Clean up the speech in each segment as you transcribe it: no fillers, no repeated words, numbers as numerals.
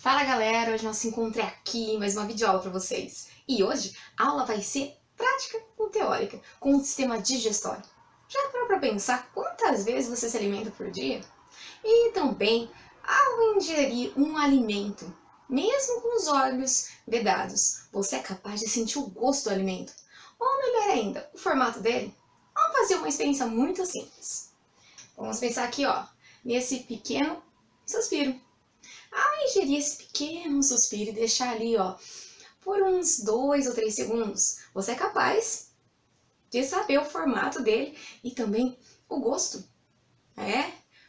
Fala galera, hoje nós nos encontramos aqui em mais uma videoaula para vocês. E hoje a aula vai ser prática e teórica, com o sistema digestório. Já parou para pensar quantas vezes você se alimenta por dia? E também, ao ingerir um alimento, mesmo com os olhos vedados, você é capaz de sentir o gosto do alimento? Ou melhor ainda, o formato dele? Vamos fazer uma experiência muito simples. Vamos pensar aqui, nesse pequeno suspiro. Ao ingerir esse pequeno suspiro e deixar ali, por uns 2 ou 3 segundos, você é capaz de saber o formato dele e também o gosto.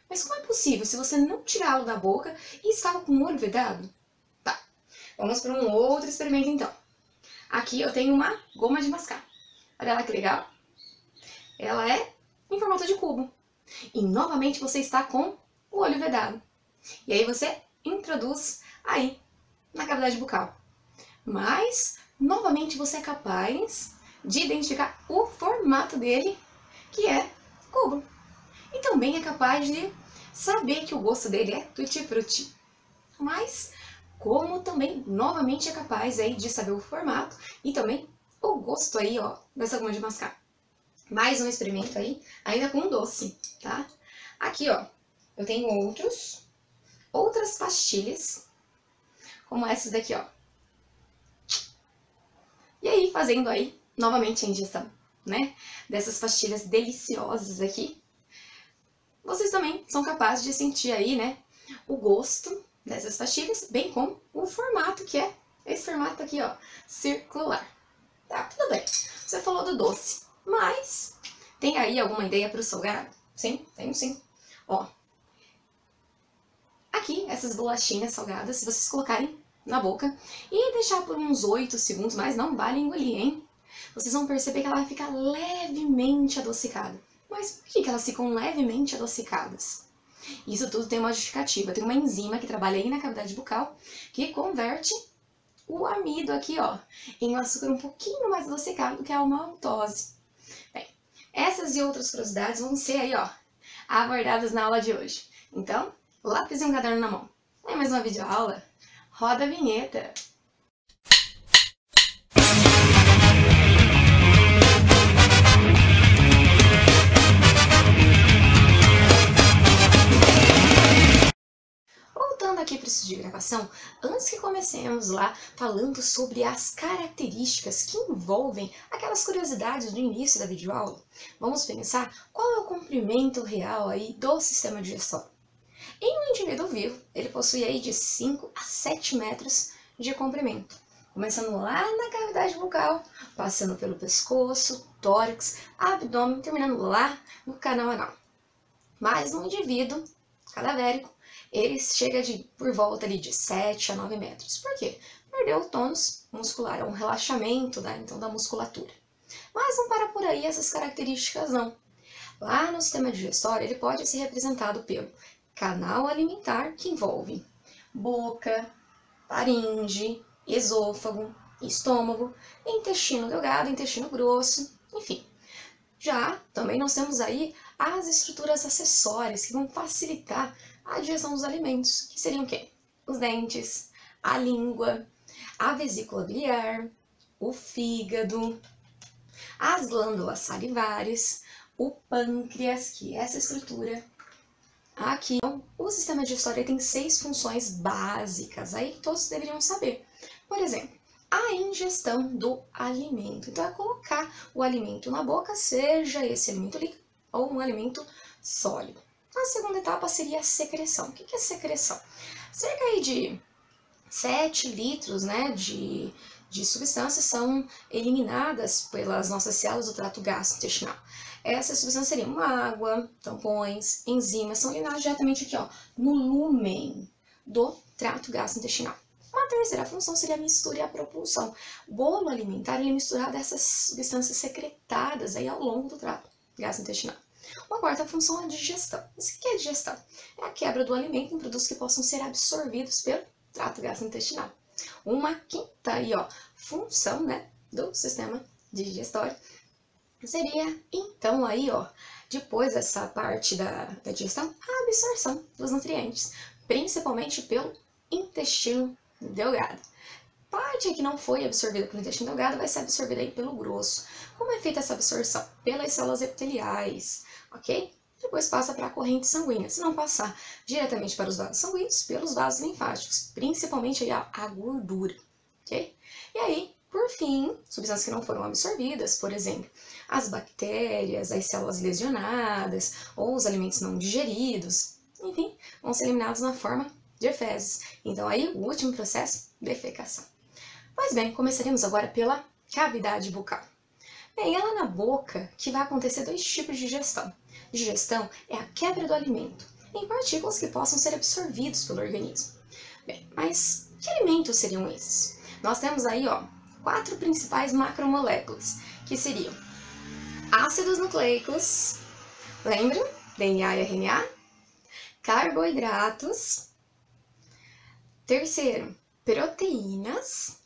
Mas como é possível se você não tirá-lo da boca e estava com o olho vedado? Tá, vamos para um outro experimento então. Aqui eu tenho uma goma de mascar. Olha lá que legal. Ela é em formato de cubo. E novamente você está com o olho vedado. E aí você introduz aí na cavidade bucal. Mas, novamente, você é capaz de identificar o formato dele, que é cubo. E também é capaz de saber que o gosto dele é tutti-frutti. Mas, como também, novamente, é capaz aí de saber o formato e também o gosto aí, dessa goma de mascar. Mais um experimento aí, ainda com doce, tá? Aqui, eu tenho outras pastilhas, como essas daqui, E aí, fazendo aí, novamente a ingestão, dessas pastilhas deliciosas aqui, vocês também são capazes de sentir aí, o gosto dessas pastilhas, bem como o formato, que é esse formato aqui, circular. Tá, tudo bem. Você falou do doce, mas tem aí alguma ideia para o salgado? Sim, tenho sim. Aqui, essas bolachinhas salgadas, se vocês colocarem na boca e deixar por uns 8 segundos, mas não vale engolir, hein? Vocês vão perceber que ela vai ficar levemente adocicada. Mas por que elas ficam levemente adocicadas? Isso tudo tem uma justificativa. Tem uma enzima que trabalha aí na cavidade bucal que converte o amido aqui, em um açúcar um pouquinho mais adocicado do que a maltose. Bem, essas e outras curiosidades vão ser aí, abordadas na aula de hoje. Então, lápis e um caderno na mão. É mais uma videoaula? Roda a vinheta! Voltando aqui para o estudo de gravação, antes que comecemos lá falando sobre as características que envolvem aquelas curiosidades do início da videoaula, vamos pensar qual é o comprimento real aí do sistema digestório. Em um indivíduo vivo, ele possui aí de 5 a 7 metros de comprimento, começando lá na cavidade bucal, passando pelo pescoço, tórax, abdômen, terminando lá no canal anal. Mas no indivíduo cadavérico, ele chega por volta ali de 7 a 9 metros. Por quê? Perdeu o tônus muscular, é um relaxamento da musculatura. Mas não para por aí essas características não. Lá no sistema digestório, ele pode ser representado pelo canal alimentar, que envolve boca, faringe, esôfago, estômago, intestino delgado, intestino grosso, enfim. Já também nós temos aí as estruturas acessórias que vão facilitar a digestão dos alimentos, que seriam o quê? Os dentes, a língua, a vesícula biliar, o fígado, as glândulas salivares, o pâncreas, que é essa estrutura. Aqui, o sistema digestório tem 6 funções básicas, aí que todos deveriam saber. Por exemplo, a ingestão do alimento. Então, é colocar o alimento na boca, seja esse alimento líquido ou um alimento sólido. A segunda etapa seria a secreção. O que é secreção? Cerca aí de 7 litros de substâncias são eliminadas pelas nossas células do trato gastrointestinal. Essas substâncias seriam água, tampões, enzimas, são eliminadas diretamente aqui, no lumen do trato gastrointestinal. Uma terceira função seria a mistura e a propulsão. O bolo alimentar é misturado essas substâncias secretadas aí ao longo do trato gastrointestinal. Uma quarta função é a digestão. O que é a digestão? É a quebra do alimento em produtos que possam ser absorvidos pelo trato gastrointestinal. Uma quinta aí, função, do sistema digestório seria, então, aí, depois dessa parte da digestão, a absorção dos nutrientes, principalmente pelo intestino delgado. Parte que não foi absorvida pelo intestino delgado vai ser absorvida aí pelo grosso. Como é feita essa absorção? Pelas células epiteliais, ok? Depois passa para a corrente sanguínea. Se não passar diretamente para os vasos sanguíneos, pelos vasos linfáticos, principalmente aí a gordura, ok? E aí, por fim, substâncias que não foram absorvidas, por exemplo, as bactérias, as células lesionadas ou os alimentos não digeridos, enfim, vão ser eliminados na forma de fezes. Então aí, o último processo, defecação. Pois bem, começaremos agora pela cavidade bucal. Bem, é lá na boca que vai acontecer dois tipos de digestão. Digestão é a quebra do alimento em partículas que possam ser absorvidos pelo organismo. Bem, mas que alimentos seriam esses? Nós temos aí, ó, 4 principais macromoléculas, que seriam ácidos nucleicos, lembra? DNA e RNA, carboidratos, terceiro, proteínas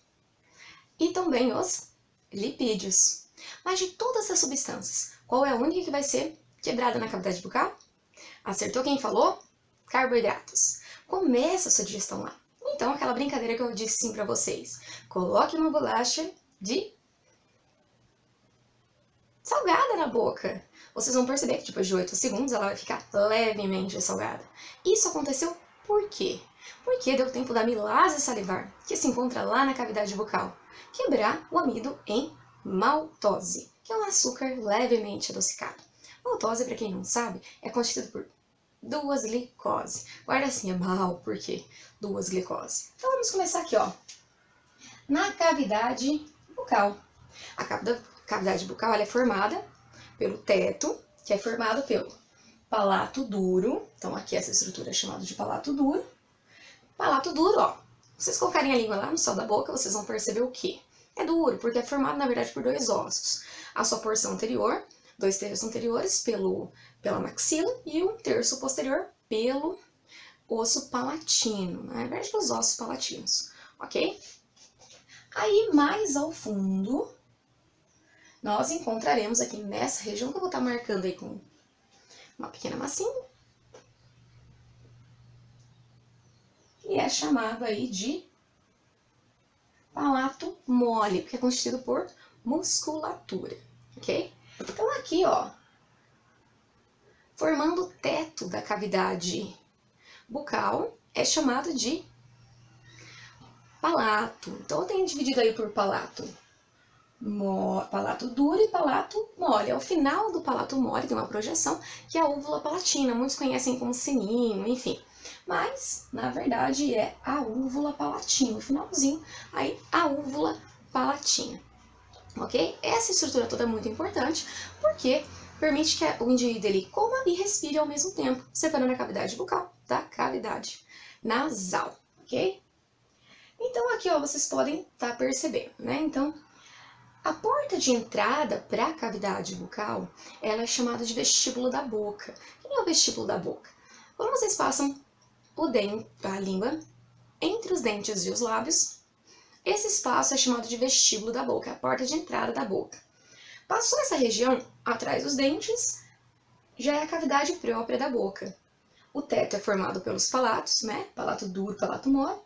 e também os lipídios. Mas de todas essas substâncias, qual é a única que vai ser quebrada na cavidade bucal? Acertou quem falou? Carboidratos. Começa a sua digestão lá. Então, aquela brincadeira que eu disse sim pra vocês. Coloque uma bolacha de salgada na boca. Vocês vão perceber que depois de 8 segundos ela vai ficar levemente salgada. Isso aconteceu por quê? Porque deu tempo da amilase salivar, que se encontra lá na cavidade bucal, quebrar o amido em maltose, que é um açúcar levemente adocicado. Maltose, para quem não sabe, é constituído por 2-glicose. Guarda assim, é mal, por quê? 2-glicose. Então vamos começar aqui, ó. Na cavidade bucal. A cavidade bucal ela é formada pelo teto, que é formado pelo palato duro. Então aqui essa estrutura é chamada de palato duro. Palato duro, ó. Se vocês colocarem a língua lá no céu da boca, vocês vão perceber o quê? É duro, porque é formado, na verdade, por 2 ossos. A sua porção anterior, 2 terços anteriores pela maxila e 1 terço posterior pelo osso palatino, na verdade, pelos ossos palatinos, ok? Aí, mais ao fundo, nós encontraremos aqui nessa região, que eu vou estar marcando aí com uma pequena massinha, e é chamado aí de palato mole, porque é constituído por musculatura, ok? Então aqui, ó, formando o teto da cavidade bucal, é chamado de palato. Então eu tenho dividido aí por palato duro e palato mole. Ao final do palato mole tem uma projeção que é a úvula palatina, muitos conhecem como sininho, enfim. Mas, na verdade, é a úvula palatina, no finalzinho, aí a úvula palatina, ok? Essa estrutura toda é muito importante, porque permite que o indivíduo ele coma e respire ao mesmo tempo, separando a cavidade bucal da cavidade nasal, ok? Então, aqui, ó, vocês podem estar percebendo, né? Então, a porta de entrada para a cavidade bucal, ela é chamada de vestíbulo da boca. O que é o vestíbulo da boca? Quando vocês passam a língua entre os dentes e os lábios, esse espaço é chamado de vestíbulo da boca, a porta de entrada da boca. Passou essa região, atrás dos dentes, já é a cavidade própria da boca. O teto é formado pelos palatos, né? Palato duro, palato mole.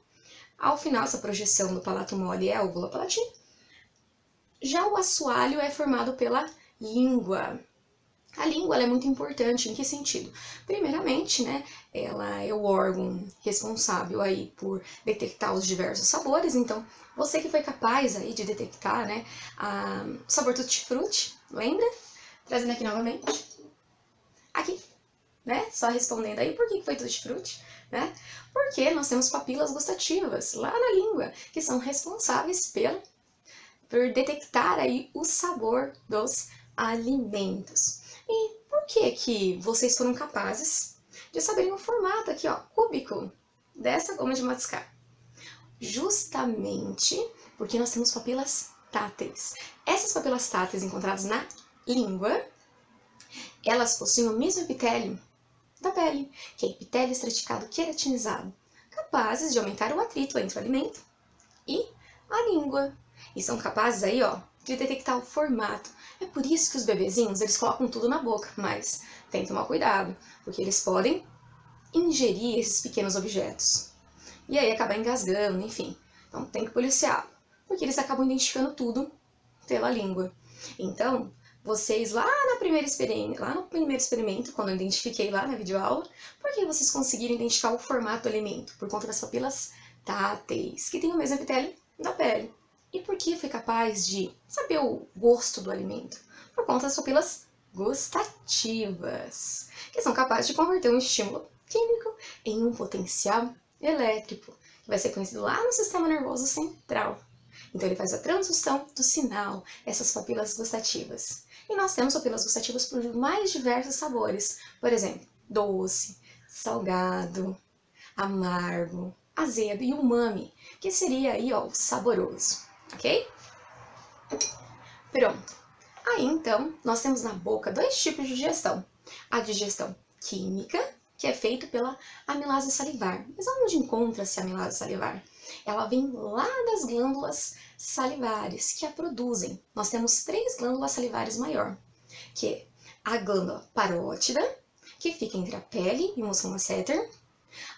Ao final, essa projeção do palato mole é a úvula palatina. Já o assoalho é formado pela língua. A língua ela é muito importante, em que sentido? Primeiramente, né, ela é o órgão responsável aí por detectar os diversos sabores, então você que foi capaz aí de detectar, né, o sabor tutti-frutti, lembra? Trazendo aqui novamente, aqui, né, só respondendo aí por que foi tutti-frutti, né? Porque nós temos papilas gustativas lá na língua, que são responsáveis por detectar aí o sabor dos alimentos. E por que vocês foram capazes de saberem o formato aqui, ó, cúbico dessa goma de mascar? Justamente porque nós temos papilas táteis. Essas papilas táteis encontradas na língua, elas possuem o mesmo epitélio da pele, que é epitélio estraticado queratinizado, capazes de aumentar o atrito entre o alimento e a língua. E são capazes aí, ó, de detectar o formato. É por isso que os bebezinhos, eles colocam tudo na boca, mas tem que tomar cuidado, porque eles podem ingerir esses pequenos objetos. e aí acabar engasgando, enfim. Então tem que policiar, porque eles acabam identificando tudo pela língua. Então, vocês lá no primeiro experimento, quando eu identifiquei lá na videoaula, por que vocês conseguiram identificar o formato do alimento? Por conta das papilas táteis, que tem o mesmo epitélio da pele. E por que foi capaz de saber o gosto do alimento? Por conta das papilas gustativas, que são capazes de converter um estímulo químico em um potencial elétrico, que vai ser conhecido lá no sistema nervoso central. Então ele faz a transdução do sinal, essas papilas gustativas. E nós temos papilas gustativas por mais diversos sabores. Por exemplo, doce, salgado, amargo, azedo e umami, que seria aí, ó, o saboroso, ok? Pronto. Aí, então, nós temos na boca dois tipos de digestão. A digestão química, que é feita pela amilase salivar. Mas onde encontra-se a amilase salivar? Ela vem lá das glândulas salivares, que a produzem. Nós temos 3 glândulas salivares maior, que é a glândula parótida, que fica entre a pele e o músculo masseter,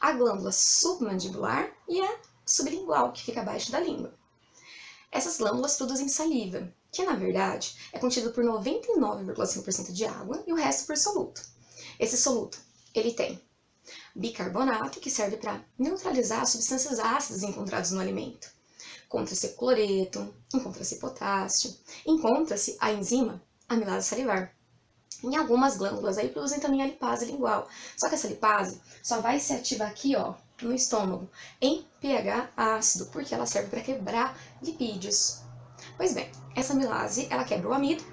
a glândula submandibular e a sublingual, que fica abaixo da língua. Essas glândulas produzem saliva, que na verdade é contido por 99,5% de água e o resto por soluto. Esse soluto, ele tem bicarbonato, que serve para neutralizar as substâncias ácidas encontradas no alimento. Encontra-se cloreto, encontra-se potássio, encontra-se a enzima amilase salivar. Em algumas glândulas aí produzem também a lipase lingual. Só que essa lipase só vai se ativar aqui, ó, no estômago, em pH ácido, porque ela serve para quebrar lipídios. Pois bem, essa amilase, ela quebra o amido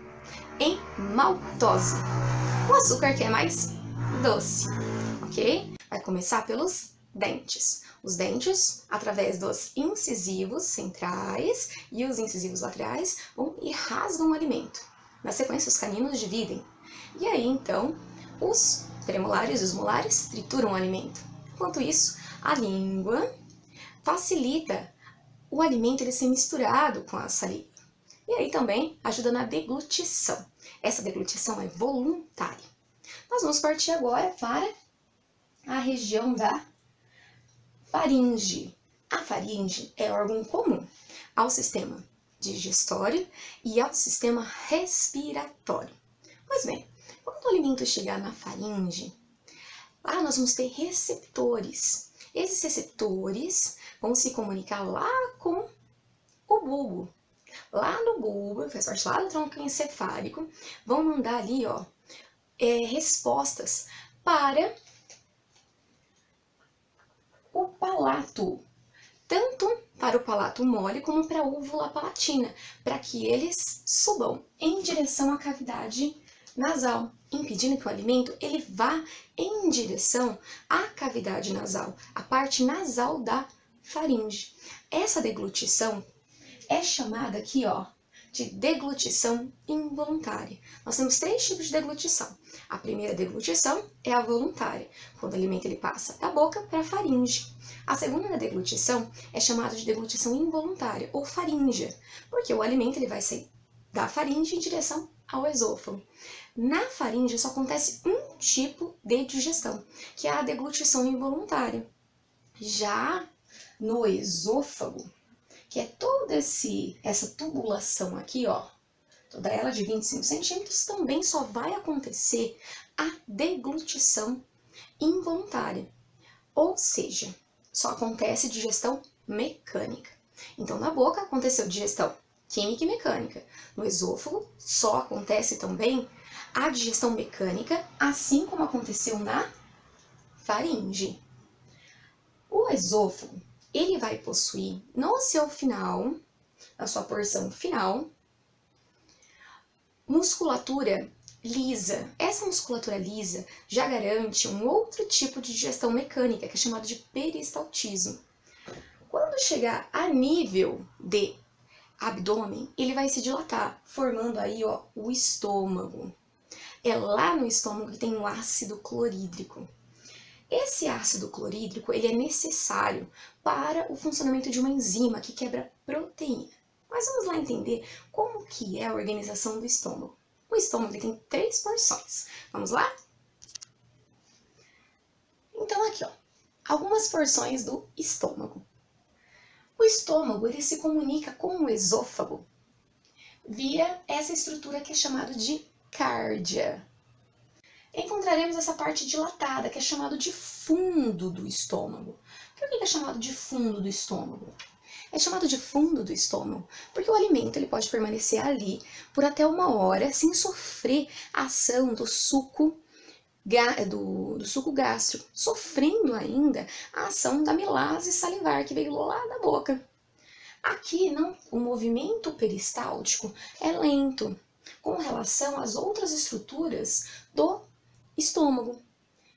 em maltose, o açúcar que é mais doce, ok? Vai começar pelos dentes. Os dentes, através dos incisivos centrais e os incisivos laterais, vão e rasgam o alimento. Na sequência, os caninos dividem. E aí, então, os premolares e os molares trituram o alimento. Enquanto isso, a língua facilita o alimento ele ser misturado com a saliva. E aí também ajuda na deglutição. Essa deglutição é voluntária. Nós vamos partir agora para a região da faringe. A faringe é órgão comum ao sistema digestório e ao sistema respiratório. Pois bem, quando o alimento chegar na faringe, lá nós vamos ter receptores. Esses receptores vão se comunicar lá com o bulbo. Lá no bulbo, faz parte lá do tronco encefálico, vão mandar ali, ó, respostas para o palato, tanto para o palato mole como para a úvula palatina, para que eles subam em direção à cavidade nasal, impedindo que o alimento ele vá em direção à cavidade nasal, a parte nasal da faringe. Essa deglutição é chamada aqui, ó, de deglutição involuntária. Nós temos 3 tipos de deglutição. A primeira deglutição é a voluntária, quando o alimento ele passa da boca para a faringe. A segunda deglutição é chamada de deglutição involuntária, ou faríngea, porque o alimento ele vai sair da faringe em direção ao esôfago. Na faringe só acontece um tipo de digestão, que é a deglutição involuntária. Já no esôfago, que é toda essa tubulação aqui, ó, toda ela de 25 centímetros, também só vai acontecer a deglutição involuntária. Ou seja, só acontece digestão mecânica. Então, na boca aconteceu digestão química e mecânica. No esôfago só acontece também a digestão mecânica, assim como aconteceu na faringe. O esôfago, ele vai possuir no seu final, na sua porção final, musculatura lisa. Essa musculatura lisa já garante um outro tipo de digestão mecânica, que é chamado de peristaltismo. Quando chegar a nível de abdômen, ele vai se dilatar, formando aí, ó, o estômago. É lá no estômago que tem o ácido clorídrico. Esse ácido clorídrico ele é necessário para o funcionamento de uma enzima que quebra proteína. Mas vamos lá entender como que é a organização do estômago. O estômago ele tem 3 porções. Vamos lá? Então aqui, ó, algumas porções do estômago. O estômago ele se comunica com o esôfago via essa estrutura que é chamada de cárdia. Encontraremos essa parte dilatada, que é chamado de fundo do estômago. Por que é chamado de fundo do estômago? É chamado de fundo do estômago porque o alimento ele pode permanecer ali por até 1 hora sem sofrer a ação do suco gástrico, sofrendo ainda a ação da amilase salivar que veio lá da boca. Aqui não, o movimento peristáltico é lento com relação às outras estruturas do estômago.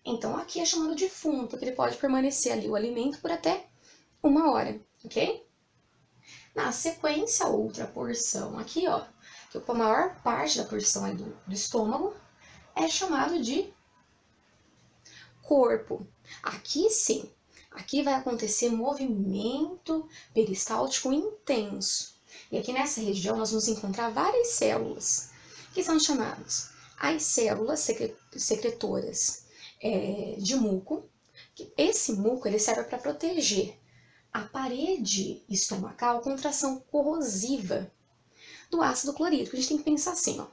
Então aqui é chamado de fundo, porque ele pode permanecer ali o alimento por até 1 hora, ok? Na sequência, outra porção aqui, ó, que ocupa a maior parte da porção aí do estômago, é chamado de corpo. Aqui sim, aqui vai acontecer movimento peristáltico intenso. E aqui nessa região nós vamos encontrar várias células, que são chamadas as células secretoras de muco. Esse muco ele serve para proteger a parede estomacal contra a ação corrosiva do ácido clorídrico. A gente tem que pensar assim, ó.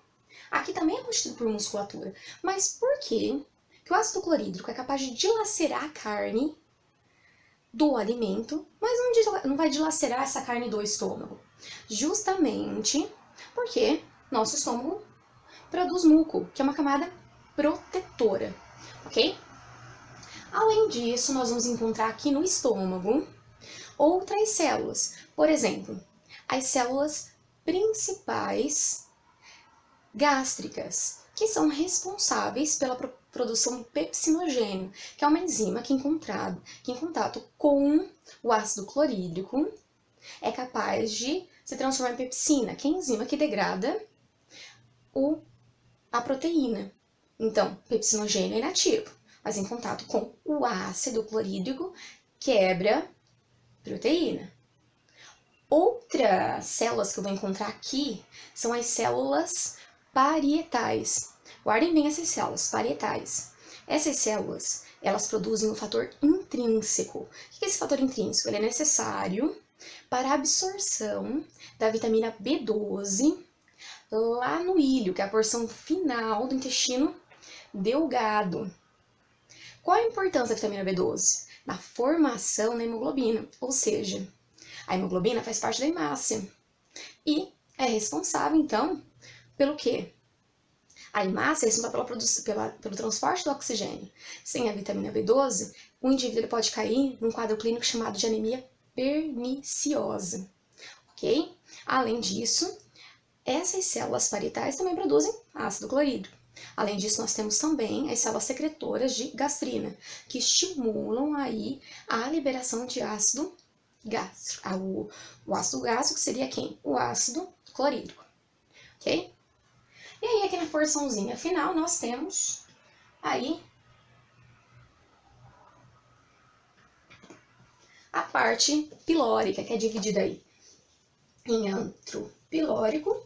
Aqui também é constituído por musculatura, mas por que o ácido clorídrico é capaz de dilacerar a carne do alimento, mas não vai dilacerar essa carne do estômago? Justamente porque nosso estômago produz muco, que é uma camada protetora, ok? Além disso, nós vamos encontrar aqui no estômago outras células, por exemplo, as células principais gástricas, que são responsáveis pela produção do pepsinogênio, que é uma enzima que em contato com o ácido clorídrico é capaz de se transformar em pepsina, que é a enzima que degrada a proteína. Então, pepsinogênio é inativo, mas em contato com o ácido clorídrico quebra proteína. Outras células que eu vou encontrar aqui são as células parietais. Guardem bem essas células parietais. Essas células, elas produzem um fator intrínseco. O que é esse fator intrínseco? Ele é necessário para a absorção da vitamina B12 lá no ilho, que é a porção final do intestino delgado. Qual a importância da vitamina B12? Na formação da hemoglobina, ou seja, a hemoglobina faz parte da hemácia e é responsável, então, pelo quê? A hemácia é responsável pelo transporte do oxigênio. Sem a vitamina B12, o indivíduo pode cair num quadro clínico chamado de anemia perniciosa, ok? Além disso, essas células parietais também produzem ácido clorídrico. Além disso, nós temos também as células secretoras de gastrina, que estimulam aí a liberação de ácido gástrico. O ácido gástrico seria quem? O ácido clorídrico, ok? E aí, aqui na porçãozinha final, nós temos aí a parte pilórica, que é dividida aí em antro pilórico.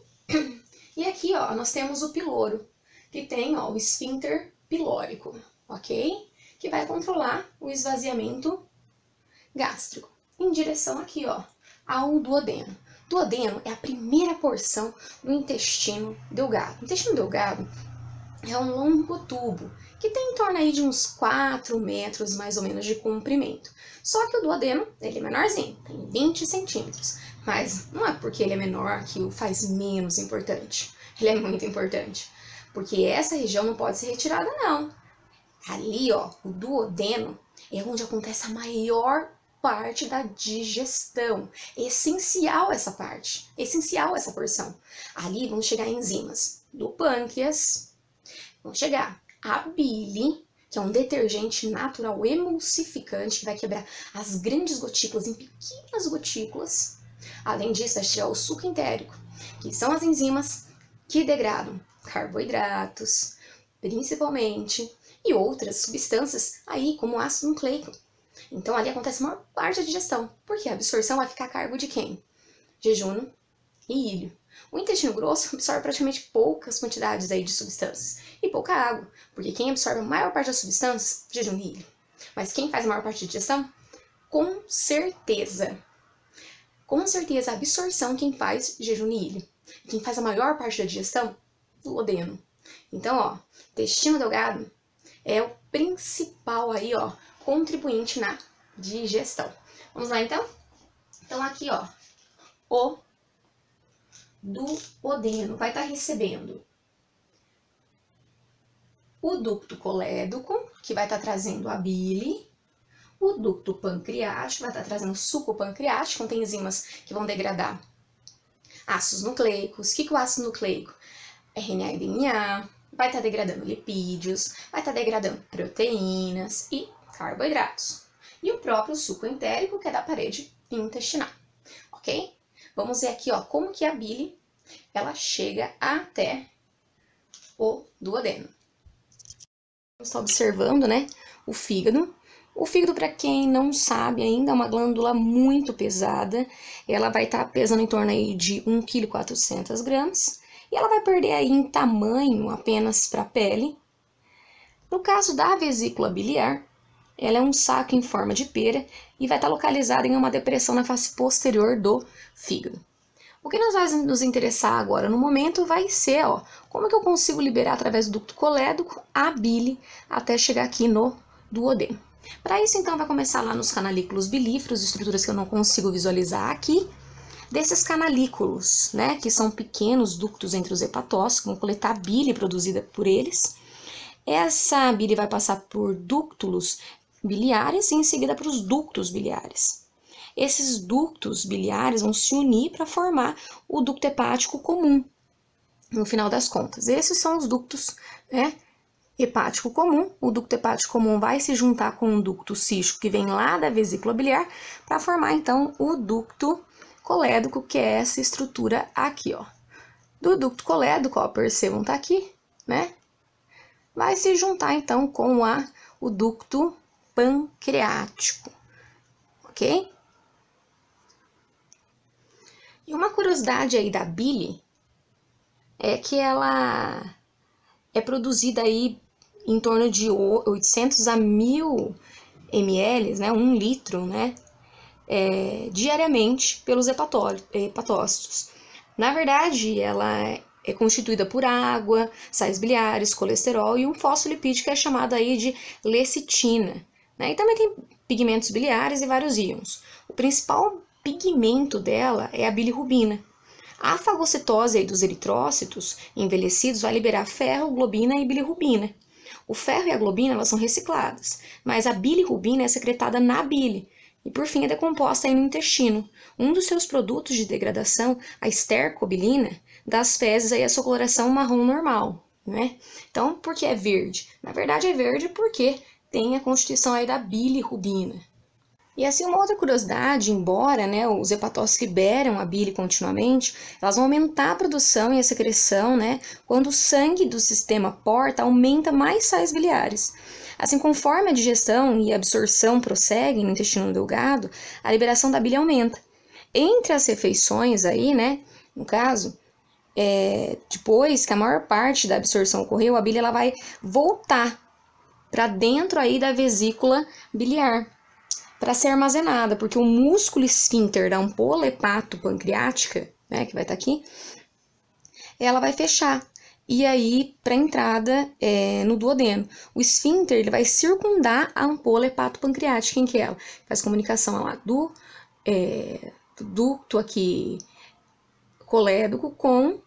E aqui, ó, nós temos o piloro, que tem, ó, o esfíncter pilórico, ok? Que vai controlar o esvaziamento gástrico em direção aqui, ó, ao duodeno. Duodeno é a primeira porção do intestino delgado. O intestino delgado é um longo tubo que tem em torno aí de uns 4 metros mais ou menos de comprimento. Só que o duodeno, ele é menorzinho, tem 20 centímetros. Mas não é porque ele é menor que o faz menos importante. Ele é muito importante. Porque essa região não pode ser retirada, não. Ali, ó, o duodeno é onde acontece a maior parte da digestão. É essencial essa parte, é essencial essa porção. Ali vão chegar enzimas do pâncreas, vão chegar a bile, que é um detergente natural emulsificante que vai quebrar as grandes gotículas em pequenas gotículas. Além disso, vai chegar o suco entérico, que são as enzimas que degradam carboidratos, principalmente, e outras substâncias aí, como ácido nucleico. Então, ali acontece a maior parte da digestão, porque a absorção vai ficar a cargo de quem? Jejum e ilho. O intestino grosso absorve praticamente poucas quantidades aí de substâncias e pouca água, porque quem absorve a maior parte das substâncias? Jejum e ilho. Mas quem faz a maior parte da digestão? Com certeza a absorção quem faz jejum de ilha. Quem faz a maior parte da digestão? Duodeno. Então, ó, intestino delgado é o principal aí, ó, contribuinte na digestão. Vamos lá, então? Então, aqui, ó, o duodeno vai estar recebendo o ducto colédoco, que vai estar trazendo a bile, o ducto pancreático, vai estar trazendo suco pancreático, contém enzimas que vão degradar ácidos nucleicos. O que é o ácido nucleico? RNA e DNA, vai estar degradando lipídios, vai estar degradando proteínas e carboidratos. E o próprio suco entérico, que é da parede intestinal, ok? Vamos ver aqui, ó, como que a bile, ela chega até o duodeno. Vamos estar observando, né, o fígado. O fígado, para quem não sabe ainda, é uma glândula muito pesada. Ela vai estar pesando em torno aí de 1,4 kg. E ela vai perder aí em tamanho apenas para a pele. No caso da vesícula biliar, ela é um saco em forma de pera e vai estar localizada em uma depressão na face posterior do fígado. O que nós vai nos interessar agora no momento vai ser, ó, como que eu consigo liberar através do ducto colédoco a bile até chegar aqui no duodeno. Para isso, então, vai começar lá nos canalículos bilíferos, estruturas que eu não consigo visualizar aqui. Desses canalículos, né, que são pequenos ductos entre os hepatócitos, que vão coletar a bile produzida por eles. Essa bile vai passar por ductos biliares e em seguida para os ductos biliares. Esses ductos biliares vão se unir para formar o ducto hepático comum, no final das contas. Esses são os ductos, né, hepático comum. O ducto hepático comum vai se juntar com um ducto cístico que vem lá da vesícula biliar para formar, então, o ducto colédoco, que é essa estrutura aqui, ó. Do ducto colédoco, ó, percebam, tá aqui, né? Vai se juntar, então, com o ducto pancreático, ok? E uma curiosidade aí da bile é que ela é produzida aí em torno de 800 a 1000 ml, né, 1 litro, né, diariamente pelos hepatócitos. Na verdade, ela é constituída por água, sais biliares, colesterol e um fosfolipídio que é chamado aí de lecitina, né? E também tem pigmentos biliares e vários íons. O principal pigmento dela é a bilirrubina. A fagocitose aí dos eritrócitos envelhecidos vai liberar ferro, globina e bilirrubina. O ferro e a globina, elas são recicladas, mas a bilirrubina é secretada na bile e, por fim, é decomposta aí no intestino. Um dos seus produtos de degradação, a estercobilina, dá às fezes aí a sua coloração marrom normal, né? Então, por que é verde? Na verdade, é verde porque tem a constituição aí da bilirrubina. E assim, uma outra curiosidade, embora, né, os hepatócitos liberam a bile continuamente, elas vão aumentar a produção e a secreção, né, quando o sangue do sistema porta aumenta mais sais biliares. Assim, conforme a digestão e a absorção prosseguem no intestino delgado, a liberação da bile aumenta. Entre as refeições aí, né, no caso, depois que a maior parte da absorção ocorreu, a bile ela vai voltar para dentro aí da vesícula biliar para ser armazenada, porque o músculo esfíncter da ampola hepato-pancreática, né, que vai estar aqui, ela vai fechar. E aí, para entrada no duodeno. O esfíncter ele vai circundar a ampola hepato-pancreática. Quem que é ela? Faz comunicação lá do ducto aqui colédoco com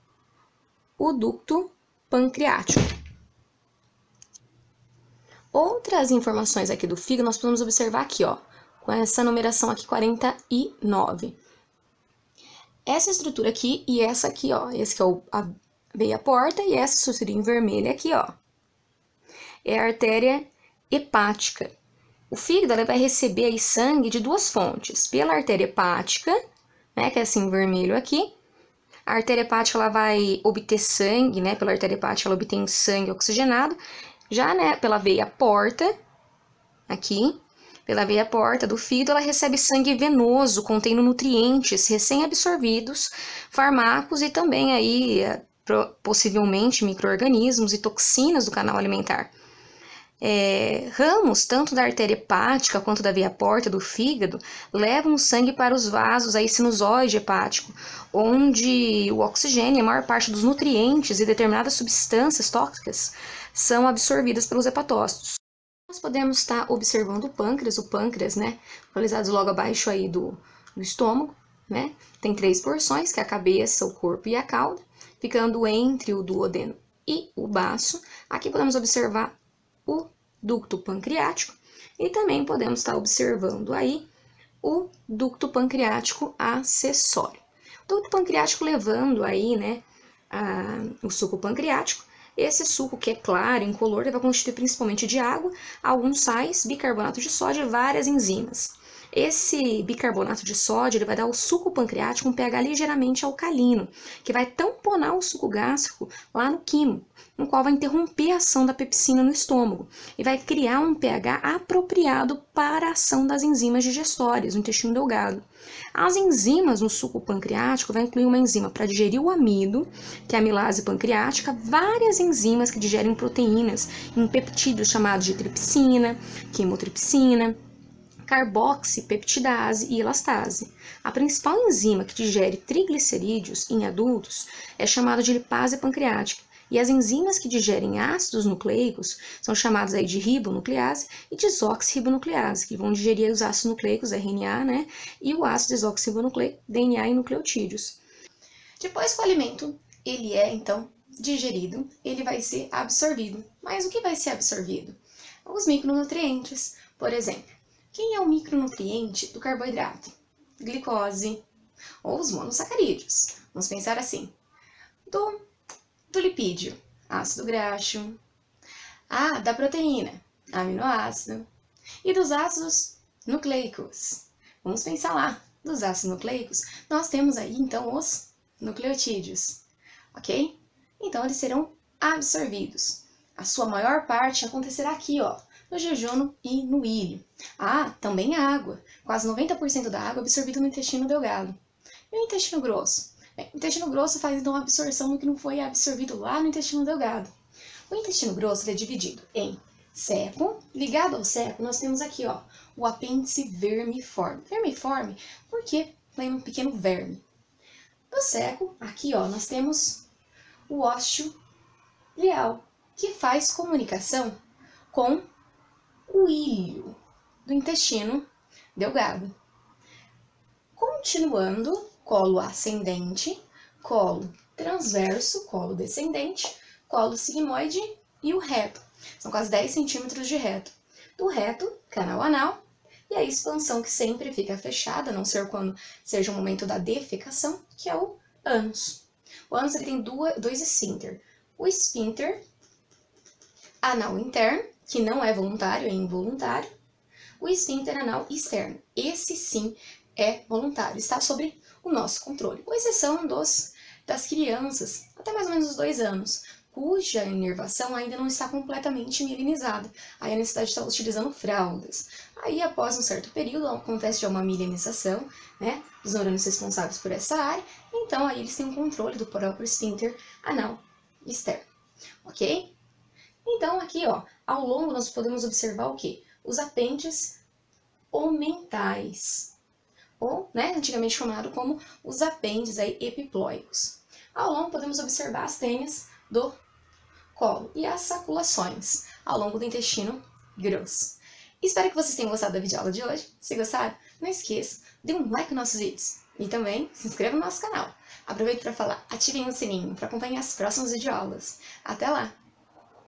o ducto pancreático. Outras informações aqui do fígado nós podemos observar aqui, ó, com essa numeração aqui 49. Essa estrutura aqui e essa aqui, ó, esse que é a veia porta e essa estruturinha vermelha aqui, ó, é a artéria hepática. O fígado ele vai receber aí sangue de duas fontes, pela artéria hepática, né, que é assim vermelho aqui. A artéria hepática ela vai obter sangue, né, pela artéria hepática ela obtém sangue oxigenado, já, né, pela veia porta, aqui, pela veia porta do fígado, ela recebe sangue venoso, contendo nutrientes recém-absorvidos, fármacos e também aí, possivelmente, micro-organismos e toxinas do canal alimentar. Ramos, tanto da artéria hepática quanto da veia porta do fígado, levam o sangue para os vasos aí sinusoide hepático, onde o oxigênio e a maior parte dos nutrientes e determinadas substâncias tóxicas são absorvidas pelos hepatócitos. Nós podemos estar observando o pâncreas, né, localizado logo abaixo aí do estômago, né? Tem 3 porções, que é a cabeça, o corpo e a cauda, ficando entre o duodeno e o baço. Aqui podemos observar o ducto pancreático e também podemos estar observando aí o ducto pancreático acessório. O ducto pancreático levando aí, né, o suco pancreático. Esse suco, que é claro, incolor, ele vai constituir principalmente de água, alguns sais, bicarbonato de sódio e várias enzimas. Esse bicarbonato de sódio ele vai dar ao suco pancreático um pH ligeiramente alcalino, que vai tamponar o suco gástrico lá no quimo, no qual vai interromper a ação da pepsina no estômago e vai criar um pH apropriado para a ação das enzimas digestórias no intestino delgado. As enzimas no suco pancreático vai incluir uma enzima para digerir o amido, que é a amilase pancreática, várias enzimas que digerem proteínas em peptídeos chamados de tripsina, quimotripsina, carboxipeptidase e elastase. A principal enzima que digere triglicerídeos em adultos é chamada de lipase pancreática, e as enzimas que digerem ácidos nucleicos são chamadas aí de ribonuclease e desoxirribonuclease, que vão digerir os ácidos nucleicos, RNA, né, e o ácido desoxirribonucleico, DNA e nucleotídeos. Depois que o alimento ele é, então, digerido, ele vai ser absorvido. Mas o que vai ser absorvido? Os micronutrientes, por exemplo. Quem é o micronutriente do carboidrato? Glicose ou os monossacarídeos. Vamos pensar assim. Do lipídio, ácido graxo. Da proteína, aminoácido. E dos ácidos nucleicos. Vamos pensar lá. Dos ácidos nucleicos, nós temos aí, então, os nucleotídeos. Ok? Então, eles serão absorvidos. A sua maior parte acontecerá aqui, ó, no jejum e no ilho. Também a água. Quase 90% da água é absorvida no intestino delgado. E o intestino grosso? O intestino grosso faz então a absorção do que não foi absorvido lá no intestino delgado. O intestino grosso é dividido em cepo. Ligado ao cepo, nós temos aqui, ó, o apêndice vermiforme. Vermiforme porque é um pequeno verme. No cepo, aqui, ó, nós temos o ósseo ileal, que faz comunicação com o ilho do intestino delgado. Continuando, colo ascendente, colo transverso, colo descendente, colo sigmoide e o reto. São quase 10 centímetros de reto. Do reto, canal anal, e a expansão que sempre fica fechada, a não ser quando seja o momento da defecação, que é o ânus. O ânus ele tem dois esfíncter. O esfíncter anal interno, que não é voluntário, é involuntário. O esfíncter anal externo, esse sim é voluntário, está sob o nosso controle, com exceção das crianças, até mais ou menos os 2 anos, cuja inervação ainda não está completamente mielinizada. Aí a necessidade de estar utilizando fraldas. Aí, após um certo período, acontece já uma mielinização, né, dos neurônios responsáveis por essa área, então aí eles têm um controle do próprio esfíncter anal externo, ok? Então, aqui, ó, ao longo nós podemos observar o quê? Os apêndices omentais, ou, né, antigamente chamado como os apêndices aí, epiploicos. Ao longo podemos observar as tênias do colo e as saculações ao longo do intestino grosso. Espero que vocês tenham gostado da videoaula de hoje. Se gostaram, não esqueça, dê um like nos nossos vídeos e também se inscreva no nosso canal. Aproveito para falar, ativem o sininho para acompanhar as próximas videoaulas. Até lá!